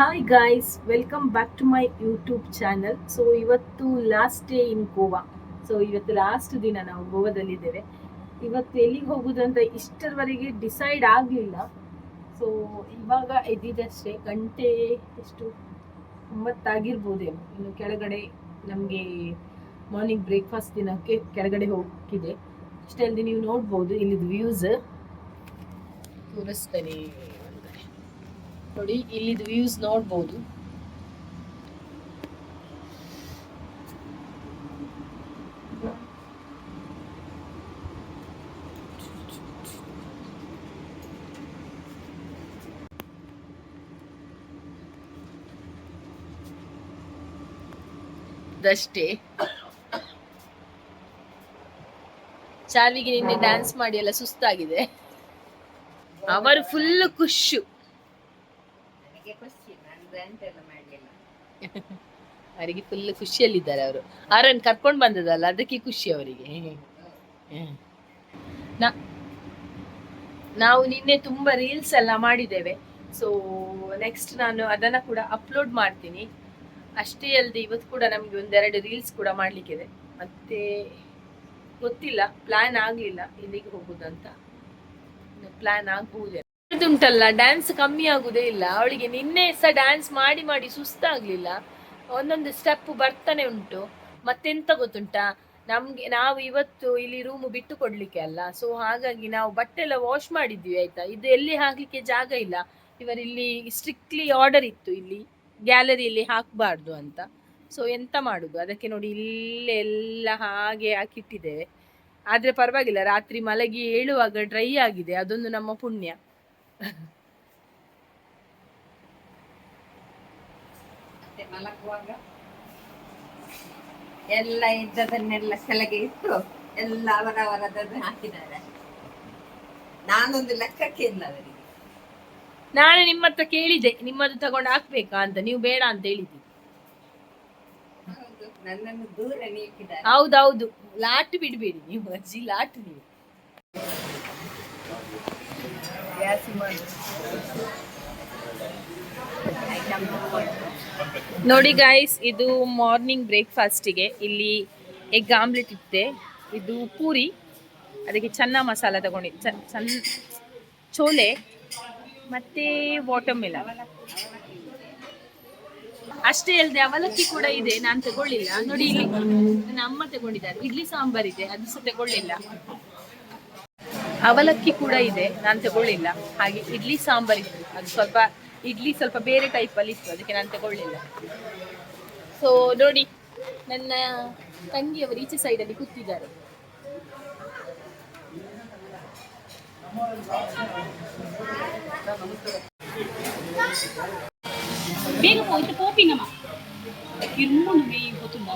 Hi guys, welcome back to my YouTube channel. So ಇವತ್ತು last day in Goa. So ಇವತ್ತು last ದಿನ ನಾವು ಗೋವಾದಲ್ಲಿದ್ದೇವೆ. ಇವತ್ತು ಎಲ್ಲಿಗೆ ಹೋಗುದು ಅಂತ ಇಷ್ಟರವರೆಗೆ ಡಿಸೈಡ್ ಆಗಲಿಲ್ಲ. ಸೊ ಇವಾಗ ಎದ್ದಿದ್ದಷ್ಟೇ, ಗಂಟೆ ಎಷ್ಟು 9 ಆಗಿರ್ಬೋದೇನೋ. ಇನ್ನು ಕೆಳಗಡೆ ನಮಗೆ ಮಾರ್ನಿಂಗ್ ಬ್ರೇಕ್ಫಾಸ್ಟ್ ದಿನಕ್ಕೆ ಕೆಳಗಡೆ ಹೋಗಿದೆ. ಅಷ್ಟೇ ಅಲ್ಲದೆ ನೀವು ನೋಡ್ಬೋದು ಇಲ್ಲಿದ್ದು ವ್ಯೂಸ್ ತೋರಿಸ್ತೇನೆ. ನೋಡಿ, ಇಲ್ಲಿದು ವ್ಯೂಸ್ ನೋಡ್ಬೋದು. ಅದಷ್ಟೇ. ಚಾರ್ವಿಗೆ ನಿನ್ನೆ ಡ್ಯಾನ್ಸ್ ಮಾಡಿ ಎಲ್ಲ ಸುಸ್ತಾಗಿದೆ. ಅವರು ಫುಲ್ ಖುಷು. ಅವರಿಗೆ ಫುಲ್ ಖುಷಿಯಲ್ಲಿದ್ದಾರೆ. ಅವರನ್ನು ಕರ್ಕೊಂಡು ಬಂದದಲ್ಲ, ಅದಕ್ಕೆ ಖುಷಿ ಅವರಿಗೆ. ನಾವು ನಿನ್ನೆ ತುಂಬಾ ರೀಲ್ಸ್ ಎಲ್ಲ ಮಾಡಿದ್ದೇವೆ. ಸೊ ನೆಕ್ಸ್ಟ್ ನಾನು ಅದನ್ನ ಕೂಡ ಅಪ್ಲೋಡ್ ಮಾಡ್ತೀನಿ. ಅಷ್ಟೇ ಅಲ್ಲದೆ ಇವತ್ತು ಕೂಡ ನಮ್ಗೆ 1-2 ರೀಲ್ಸ್ ಕೂಡ ಮಾಡ್ಲಿಕ್ಕಿದೆ. ಮತ್ತೆ ಗೊತ್ತಿಲ್ಲ, ಪ್ಲಾನ್ ಆಗ್ಲಿಲ್ಲ ಎಲ್ಲಿಗೆ ಹೋಗುದಂತ. ಪ್ಲಾನ್ ಆಗ್ಬಹುದೇ ಉಂಟಲ್ಲ, ಡ್ಯಾನ್ಸ್ ಕಮ್ಮಿ ಆಗುದೇ ಇಲ್ಲ ಅವಳಿಗೆ. ನಿನ್ನೆ ಸಹ ಡ್ಯಾನ್ಸ್ ಮಾಡಿ ಮಾಡಿ ಸುಸ್ತಾಗ್ಲಿಲ್ಲ. ಒಂದೊಂದು ಸ್ಟೆಪ್ ಬರ್ತಾನೆ ಉಂಟು. ಮತ್ತೆಂತ ಗೊತ್ತುಂಟಾ, ನಾವು ಇವತ್ತು ಇಲ್ಲಿ ರೂಮ್ ಬಿಟ್ಟು ಕೊಡ್ಲಿಕ್ಕೆ ಅಲ್ಲ. ಸೊ ಹಾಗಾಗಿ ನಾವು ಬಟ್ಟೆ ಎಲ್ಲ ವಾಶ್ ಮಾಡಿದ್ವಿ, ಆಯ್ತಾ. ಇದು ಎಲ್ಲಿ ಹಾಕ್ಲಿಕ್ಕೆ ಜಾಗ ಇಲ್ಲ. ಇವರಿಲ್ಲಿ ಸ್ಟ್ರಿಕ್ಟ್ಲಿ ಆರ್ಡರ್ ಇತ್ತು, ಇಲ್ಲಿ ಗ್ಯಾಲರಿಯಲ್ಲಿ ಹಾಕಬಾರ್ದು ಅಂತ. ಸೊ ಎಂತ ಮಾಡುದು, ಅದಕ್ಕೆ ನೋಡಿ ಇಲ್ಲೆಲ್ಲ ಹಾಗೆ ಹಾಕಿಟ್ಟಿದ್ದೇವೆ. ಆದ್ರೆ ಪರವಾಗಿಲ್ಲ, ರಾತ್ರಿ ಮಲಗಿ ಏಳುವಾಗ ಡ್ರೈ ಆಗಿದೆ. ಅದೊಂದು ನಮ್ಮ ಪುಣ್ಯ. ಮಲಗುವಾಗ ಎಲ್ಲ ಇದ್ದದನ್ನೆಲ್ಲ ಕೆಳಗೆ ಇಟ್ಟು ಎಲ್ಲ ಅವರವರದನ್ನು ಹಾಕಿದ್ದಾರೆ. ನಾನೊಂದು ಲೆಕ್ಕಕ್ಕೆ ಇಲ್ಲ ಅವರಿಗೆ. ನಾನು ನಿಮ್ಮ ಹತ್ರ ಕೇಳಿದೆ, ನಿಮ್ಮದು ತಗೊಂಡು ಹಾಕ್ಬೇಕಾ ಅಂತ. ನೀವು ಬೇಡ ಅಂತ ಹೇಳಿದ್ರಿ. ನನ್ನನ್ನು ದೂರ ನೀಕಿದ್ದಾರೆ. ಹೌದೌದು, ಲಾಟ್ ಬಿಡ್ಬೇಡಿ ನೀವು ಅಜ್ಜಿ, ಲಾಟ್ ನೀವು. ನೋಡಿ ಗಾಯ್ಸ್, ಇದು ಮಾರ್ನಿಂಗ್ ಬ್ರೇಕ್ಫಾಸ್ಟಿಗೆ ಇಲ್ಲಿ ಎಗ್ ಆಮ್ಲೆಟ್ ಇತ್ತೆ. ಇದು ಪೂರಿ, ಅದಕ್ಕೆ ಚೆನ್ನ ಮಸಾಲ ತಗೊಂಡಿದ್ದೆ, ಚೋಲೆ ಮತ್ತೆ ವಾಟರ್ ಮೆಲನ್. ಅಷ್ಟೇ ಅಲ್ಲದೆ ಅವಲಕ್ಕಿ ಕೂಡ ಇದೆ, ನಾನು ತಗೊಳ್ಳಿಲ್ಲ. ನೋಡಿ, ಇಲ್ಲಿ ನನ್ನ ಅಮ್ಮ ತಗೊಂಡಿದ್ದಾರೆ. ಇಡ್ಲಿ ಸಾಂಬಾರ್ ಇದೆ, ಅದು ಸಹ ತಗೊಳ್ಳಿಲ್ಲ. ಅವಲಕ್ಕಿ ಕೂಡ ಇದೆ, ನಾನು ತಗೊಳ್ಳಿಲ್ಲ. ಹಾಗೆ ಇಡ್ಲಿ ಸಾಂಬಾರ್ ಇತ್ತು, ಅದು ಸ್ವಲ್ಪ ಇಡ್ಲಿ ಸ್ವಲ್ಪ ಬೇರೆ ಟೈಪಲ್ಲಿ ಇತ್ತು, ಅದಕ್ಕೆ ನಾನು ತಗೊಳ್ಳಿಲ್ಲ. ಸೊ ನೋಡಿ, ನನ್ನ ತಂಗಿಯವರು ಈಚೆ ಸೈಡಲ್ಲಿ ಕೂತಿದ್ದಾರೆ. ಬೇಗ ಹೋಯ್ತು ಪೋಪಿನಮ್ಮ ಕಿರ್ಮುಂಡು ಮೇಯಿ ಗೊತ್ತುಂಡ.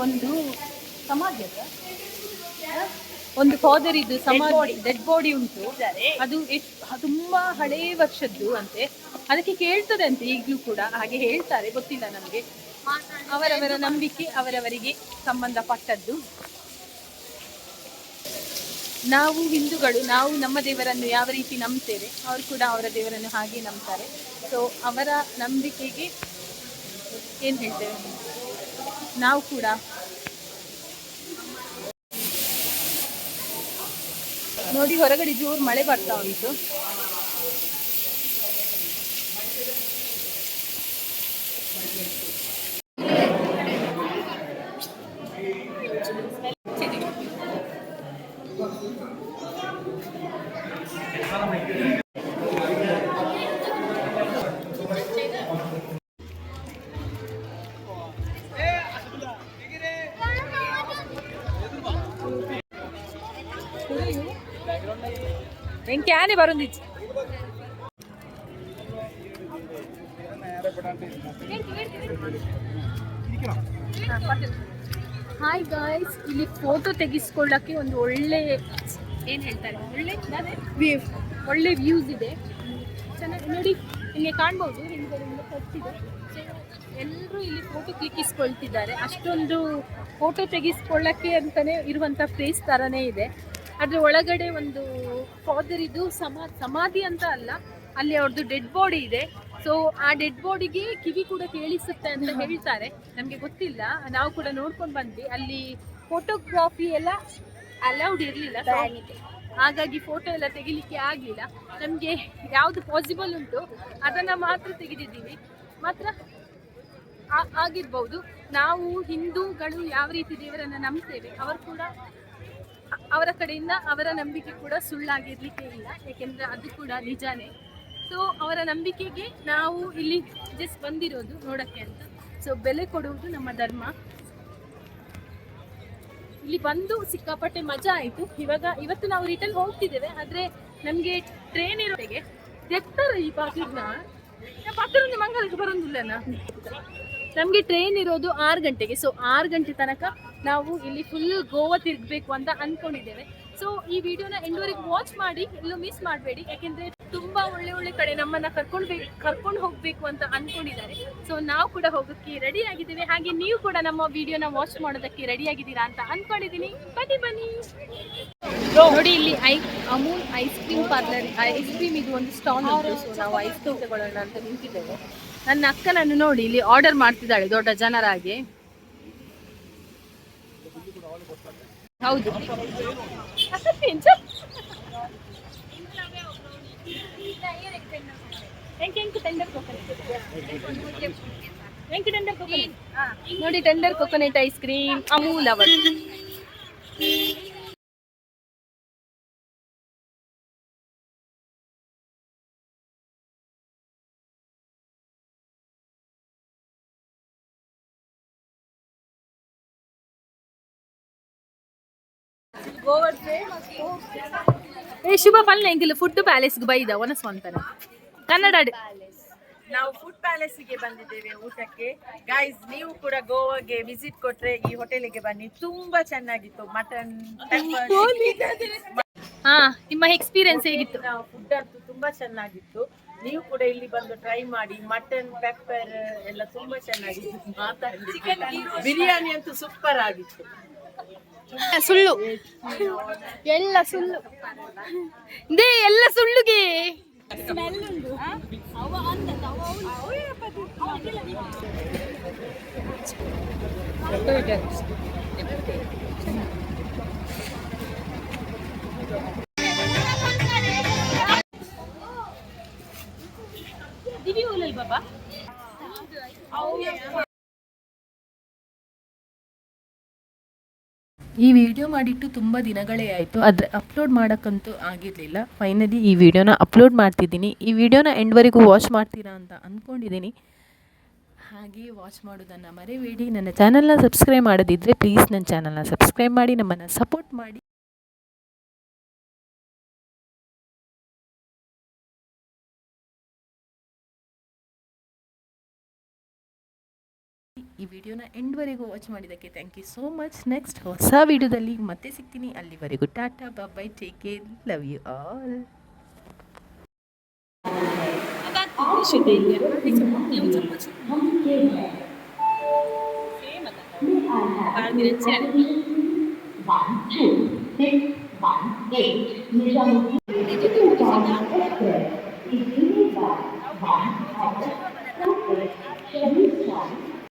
ಒಂದು ಸಮಾಧಿ ಅಲ್ಲ, ಒಂದು ಫಾದರ್ ಇದು ಸಮಾಧಿ ಡೆಡ್ ಬಾಡಿ ಉಂಟು. ಅದು ತುಂಬಾ ಹಳೇ ವರ್ಷದ್ದು ಅಂತೆ. ಅದಕ್ಕೆ ಕೇಳ್ತದೆ ಅಂತೆ ಈಗಲೂ ಕೂಡ, ಹಾಗೆ ಹೇಳ್ತಾರೆ, ಗೊತ್ತಿಲ್ಲ ನಮಗೆ. ಅವರವರ ನಂಬಿಕೆ ಅವರವರಿಗೆ ಸಂಬಂಧಪಟ್ಟದ್ದು. ನಾವು ಹಿಂದೂಗಳು, ನಾವು ನಮ್ಮ ದೇವರನ್ನು ಯಾವ ರೀತಿ ನಂಬ್ತೇವೆ, ಅವರು ಕೂಡ ಅವರ ದೇವರನ್ನು ಹಾಗೆ ನಂಬ್ತಾರೆ. ಸೊ ಅವರ ನಂಬಿಕೆಗೆ ಏನು ಹೇಳ್ತೇವೆ ನಾವು ಕೂಡ. ನೋಡಿ ಹೊರಗಡೆ ಜೋರು ಮಳೆ ಬರ್ತಾ ಉಂಟು. എനിക്കാനെ പറഞ്ഞു. ಹಾಯ್ ಗಾಯ್ಸ್, ಇಲ್ಲಿ ಫೋಟೋ ತೆಗೆಸ್ಕೊಳ್ಳಕ್ಕೆ ಒಂದು ಒಳ್ಳೆ ಏನು ಹೇಳ್ತಾರೆ, ಒಳ್ಳೆ ವ್ಯೂಸ್ ಇದೆ. ಚೆನ್ನಾಗಿ ನೋಡಿ, ನಿಮಗೆ ಕಾಣ್ಬೋದು ಹಿಂದೆ ಖರ್ಚಿದೆ. ಎಲ್ಲರೂ ಇಲ್ಲಿ ಫೋಟೋ ಕ್ಲಿಕ್ಕಿಸ್ಕೊಳ್ತಿದ್ದಾರೆ. ಅಷ್ಟೊಂದು ಫೋಟೋ ತೆಗೆಸ್ಕೊಳ್ಳಕ್ಕೆ ಅಂತಲೇ ಇರುವಂಥ ಪ್ಲೇಸ್ ಥರನೇ ಇದೆ. ಅದ್ರ ಒಳಗಡೆ ಒಂದು ಫಾದರ್ ಇದು ಸಮಾಧಿ ಅಂತ ಅಲ್ಲ, ಅಲ್ಲಿ ಅವ್ರದ್ದು ಡೆಡ್ ಬಾಡಿ ಇದೆ. ಸೊ ಆ ಡೆಡ್ ಬಾಡಿಗೆ ಕಿವಿ ಕೂಡ ಕೇಳಿಸುತ್ತೆ ಅಂತ ಹೇಳ್ತಾರೆ. ನಮಗೆ ಗೊತ್ತಿಲ್ಲ, ನಾವು ಕೂಡ ನೋಡ್ಕೊಂಡು ಬಂದ್ವಿ. ಅಲ್ಲಿ ಫೋಟೋಗ್ರಾಫಿ ಎಲ್ಲ ಅಲೌಡ್ ಇರಲಿಲ್ಲ, ಹಾಗಾಗಿ ಫೋಟೋ ಎಲ್ಲ ತೆಗಿಲಿಕ್ಕೆ ಆಗಲಿಲ್ಲ. ನಮಗೆ ಯಾವುದು ಪಾಸಿಬಲ್ ಉಂಟು ಅದನ್ನು ಮಾತ್ರ ತೆಗೆದಿದ್ದೀವಿ. ಮಾತ್ರ ಆಗಿರ್ಬೋದು, ನಾವು ಹಿಂದೂಗಳು ಯಾವ ರೀತಿ ದೇವರನ್ನು ನಂಬ್ತೇವೆ, ಅವರು ಕೂಡ ಅವರ ಕಡೆಯಿಂದ ಅವರ ನಂಬಿಕೆ ಕೂಡ ಸುಳ್ಳಾಗಿರ್ಲಿಕ್ಕೆ ಇಲ್ಲ, ಯಾಕೆಂದರೆ ಅದು ಕೂಡ ನಿಜಾನೇ. ಸೊ ಅವರ ನಂಬಿಕೆಗೆ ನಾವು ಇಲ್ಲಿ ಜಸ್ಟ್ ಬಂದಿರೋದು ನೋಡೋಕ್ಕೆ ಅಂತ. ಸೊ ಬೆಲೆ ಕೊಡುವುದು ನಮ್ಮ ಧರ್ಮ. ಇಲ್ಲಿ ಬಂದು ಸಿಕ್ಕಾಪಟ್ಟೆ ಮಜಾ ಆಯಿತು. ಇವತ್ತು ನಾವು ರಿಟರ್ನ್ ಹೋಗ್ತಿದ್ದೇವೆ, ಆದರೆ ನಮಗೆ ಟ್ರೈನ್ ಇರೋರಿಗೆ ತೆಗ್ತಾರೆ ಈ ಪಾಕಿರ್ನ ಪಕ್ಕದಿಂದ ಮಂಗಲಕ್ಕೆ ಬರೋದಿಲ್ಲನ. ನಮಗೆ ಟ್ರೈನ್ ಇರೋದು 6 ಗಂಟೆಗೆ. ಸೊ 6 ಗಂಟೆ ತನಕ ನಾವು ಇಲ್ಲಿ ಫುಲ್ ಗೋವಾ ತಿರುಗಬೇಕು ಅಂತ ಅಂದ್ಕೊಂಡಿದ್ದೇವೆ. ಸೊ ಈ ವಿಡಿಯೋನ ಎಂಡ್ವರೆಗೆ ವಾಚ್ ಮಾಡಿ, ಎಲ್ಲೂ ಮಿಸ್ ಮಾಡಬೇಡಿ, ಯಾಕೆಂದರೆ ತುಂಬ ಒಳ್ಳೆ ಕಡೆ ನಮ್ಮನ್ನು ಕರ್ಕೊಂಡು ಹೋಗಬೇಕು ಅಂತ ಅಂದ್ಕೊಂಡಿದ್ದಾರೆ. ಸೊ ನಾವು ಕೂಡ ಹೋಗೋಕ್ಕೆ ರೆಡಿ ಆಗಿದ್ದೇವೆ. ಹಾಗೆ ನೀವು ಕೂಡ ನಮ್ಮ ವಿಡಿಯೋನ ವಾಚ್ ಮಾಡೋದಕ್ಕೆ ರೆಡಿ ಆಗಿದ್ದೀರಾ ಅಂತ ಅಂದ್ಕೊಂಡಿದ್ದೀನಿ. ಬನ್ನಿ. ನೋಡಿ, ಇಲ್ಲಿ Amul ice cream parlour, ice cream ಇದು ಒಂದು ಸ್ಟಾಲ್ ಉಂಟು. ಸೊ ನಾವು ಐಸ್ ಕ್ರೀಮ್ ತಗೊಳ್ಳೋಣ ಅಂತ ನಿಂತಿದ್ದೇವೆ. ನನ್ನ ಅಕ್ಕನನ್ನು ನೋಡಿ ಇಲ್ಲಿ ಆರ್ಡರ್ ಮಾಡ್ತಿದ್ದಾಳೆ ದೊಡ್ಡ ಜನರಾಗಿ. ಹೌದು, ನೋಡಿ tender coconut ice cream Amul ಅವತ್ತು. ಶುಭ ಪಲ್ಲೆ ಎಂಕಿಲ್ಲ ಫುಡ್ ಪ್ಯಾಲೇಸ್ಗೆ ಬೈದ ಒನಸ್ವಂತನ ಕನ್ನಡ. ನಾವು ಫುಡ್ ಪ್ಯಾಲೇಸ್ಗೆ ಬಂದಿದ್ದೇವೆ ಊಟಕ್ಕೆ. ಗೈಸ್, ನೀವು ಕೂಡ ಗೋವಾಗೆ ವಿಸಿಟ್ ಕೊಟ್ರೆ ಈ ಹೋಟೆಲಿಗೆ ಬನ್ನಿ, ತುಂಬಾ ಚೆನ್ನಾಗಿತ್ತು. ಮಟನ್ ನಿಮ್ಮ ಎಕ್ಸ್ಪೀರಿಯನ್ಸ್ ಹೇಗಿತ್ತು? ಫುಡ್ ಅಂತೂ ತುಂಬಾ ಚೆನ್ನಾಗಿತ್ತು. ನೀವು ಕೂಡ ಇಲ್ಲಿ ಬಂದು ಟ್ರೈ ಮಾಡಿ. ಮಟನ್ ಪೆಪ್ಪರ್ ಎಲ್ಲ ತುಂಬಾ ಚೆನ್ನಾಗಿತ್ತು. ಬಿರಿಯಾನಿ ಅಂತೂ ಸೂಪರ್ ಆಗಿತ್ತು. ಸುಳ್ಳು, ಎಲ್ಲ ಸುಳ್ಳು, ಎಲ್ಲ ಸುಳ್ಳುಗೆ. ದಿವಿ ಹೋಲಲ್ ಬಾಬಾ. ಈ ವಿಡಿಯೋ ಮಾಡಿಟ್ಟು ತುಂಬ ದಿನಗಳೇ ಆಯಿತು, ಆದರೆ ಅಪ್ಲೋಡ್ ಮಾಡೋಕ್ಕಂತೂ ಆಗಿರಲಿಲ್ಲ. ಫೈನಲಿ ಈ ವಿಡಿಯೋನ ಅಪ್ಲೋಡ್ ಮಾಡ್ತಿದ್ದೀನಿ. ಈ ವಿಡಿಯೋನ ಎಂಡ್ವರೆಗೂ ವಾಚ್ ಮಾಡ್ತೀರಾ ಅಂತ ಅಂದ್ಕೊಂಡಿದ್ದೀನಿ. ಹಾಗೆ ವಾಚ್ ಮಾಡೋದನ್ನು ಮರೆಯಬೇಡಿ. ನನ್ನ ಚಾನಲ್ನ ಸಬ್ಸ್ಕ್ರೈಬ್ ಮಾಡೋದಿದ್ದರೆ ಪ್ಲೀಸ್ ನನ್ನ ಚಾನಲ್ನ ಸಬ್ಸ್ಕ್ರೈಬ್ ಮಾಡಿ, ನಮ್ಮನ್ನು ಸಪೋರ್ಟ್ ಮಾಡಿ. ಈ ವಿಡಿಯೋನ ಎಂಡ್ವರೆಗೂ ವಾಚ್ ಮಾಡಿದ್ದಕ್ಕೆ thank you so much. Next ಹೊಸ ವಿಡಿಯೋದಲ್ಲಿ ಮತ್ತೆ ಸಿಗ್ತೀನಿ. ಅಲ್ಲಿವರೆಗೂ tata bye, take care, love you all. Same